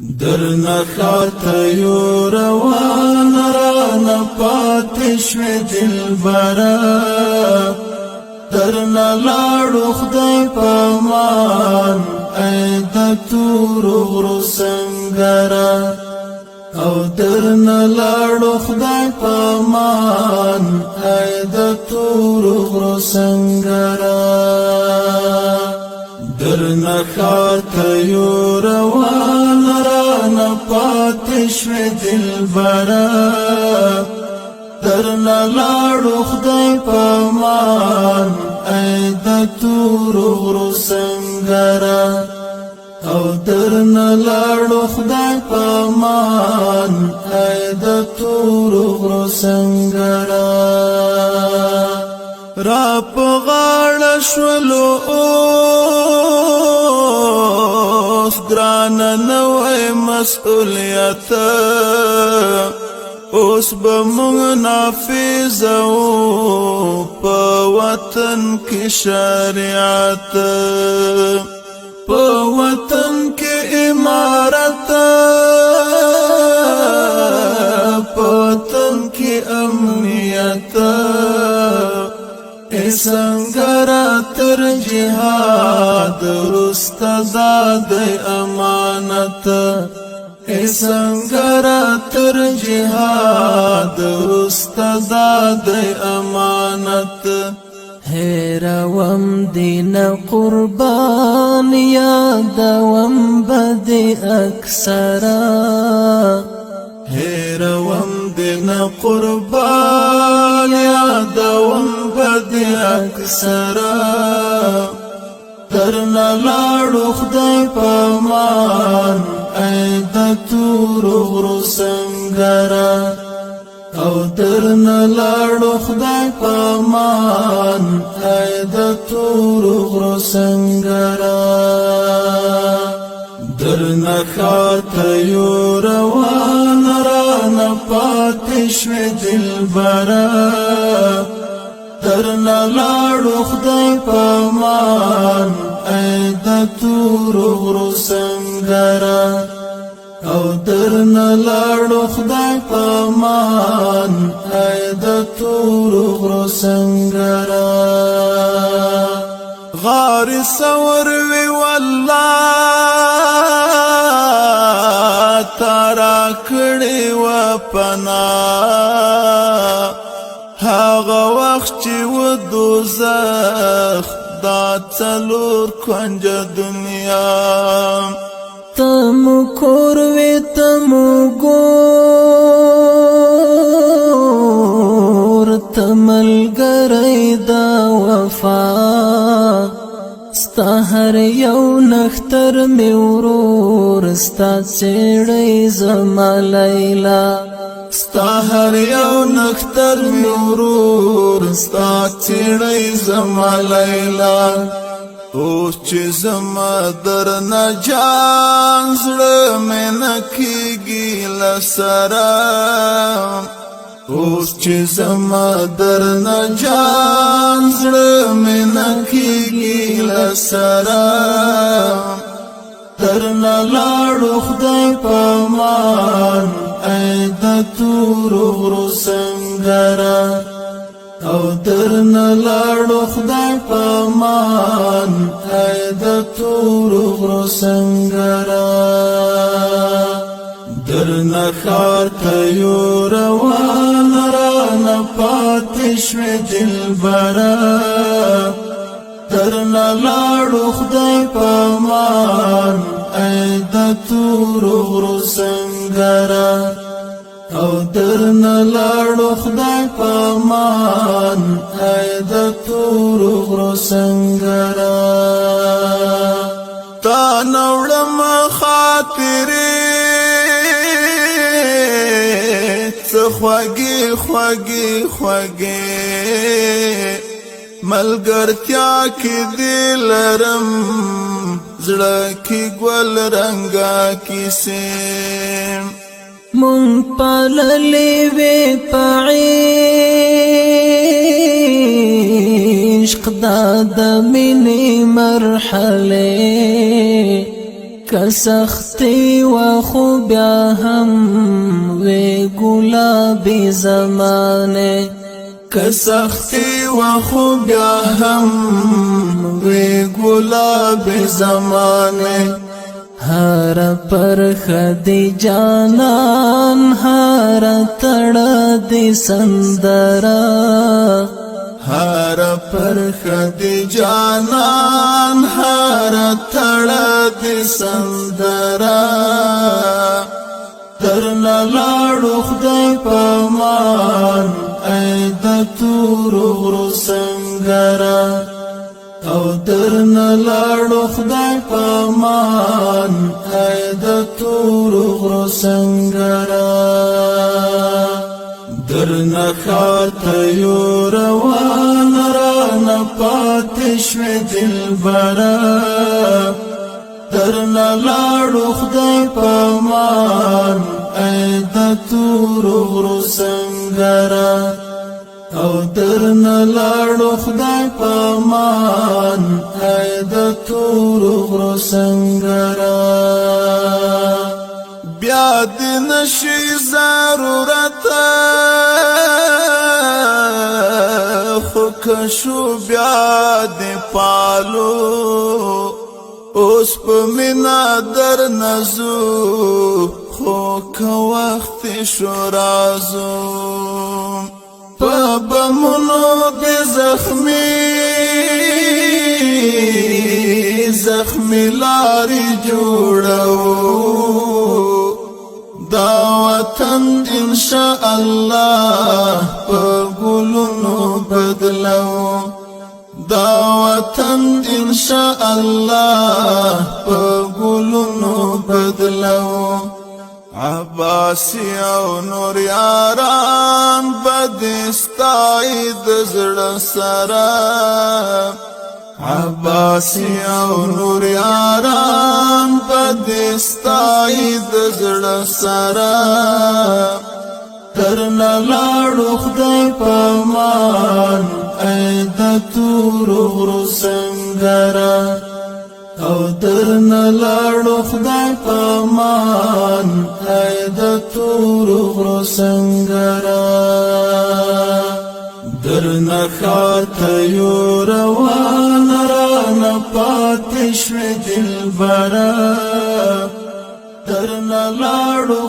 درنا خاطه یو روان رانا پاتشوی دلبرا درنا لاړو خدای پامان اید تورو غرو سنگرا او درنا لاړو خدای پامان اید تورو غرو سنگرا درنا خاطه یو روان رانا پاتشوی دلبرا درنا لاړو خدای پامان اید تورو غرو سنگرا او درنا لاړو خدای پامان اید تورو غرو سنگرا را پغاړه شولو اوس ګران نوې مسئولیت اوس به موږ نافذو په وطن کې شریعت په وطن کې امارت په وطن کې امنیت سنگرا تر جهاد رستزاد امانت سنگرا تر جهاد رستزاد امانت هیروم دین قربان یادوم بد اکثرا هیروم دین قربان یادوم بد اکثرا درنا لاړو خدای پامان اید تورو غرو سنگرا او درنا لاړو خدای پامان اید تورو غرو سنگرا درنا خاطه یو روان رانا پاتشوی دلبرا درنا لاړو خدای پامان اید تورو غرو سنگرا او درنا لاړو خدای پامان اید تورو غرو سنگرا غار سور وی والله تارا کړي و پنا هغه وخت چې و دوزخ دا څلور کنج دنیا تم کور وی تم ګور تملګری دا وفا ستا هر یو نختر می ورور ستا څېړۍ زما لیلا ستا هر یو نختر می ورور ستا څېړۍ زما لیلا اوس چې زما درنه جان زړه مې نه کېږي له سره اوس چې زما درنه جان زړه مې نه کېږي له سره درنه لاړو خدای پامان اید تورو غرو سنگرا او درنا لاړو خدای پامان اید تورو غرو سنگرا درنا خاطه یو روان رانا پاتشوی دلبرا درنا لاړو خدای پامان اید تورو غرو سنگرا او درنا لاړو خدای پامان اید تورو غرو سنگرا تا نوړم خاطرې څه خوږې خوږې خوږې ملګرتیا کې دې لرم زړه کې ګل رنګا کیسې مون پاللې وې پعشق دا د مینې مرحله کسختی و خو بیا هم وی گلابی زمانه کسختی و خو بیا هم وی گلابی زمانه هر پر خدی جانان هر تڑ دی سندرا هر پر خدی جانان هر تڑ دی سندرا درنا لاړو خدای پامان ای د تورو غرو سنگرا او درنا لاړو خدای پامان ای د تورو غرو سنگرا درنا خاطه یو روان رانا پاتشوی دلبرا درنا لاړو خدای پامان ای د تورو غرو سنگرا او درنا لاړو خدای پامان ای د تورو غرو سنگرا بیا د نشي ضرورت خو کشو بیا د پالو اوس په مینا در نزو خو که وخت شو رازو په بمونو د زخمی لاری جوړو دا وطن انشاءالله په ګلونو بدلو دا وطن انشاءالله په ګلونو بدلو عباسی او نور یاران بدستای د زړه سره عباسی او نور یاران بدستای د زړه سره درنا لاړو خدای پامان ای د تورو غرو سنگرا او درنا لاړو خدای پامان ای د تورو غرو سنگرا درنا خاطه یو روان رانا پاتشوی دلبرا درنا لاړو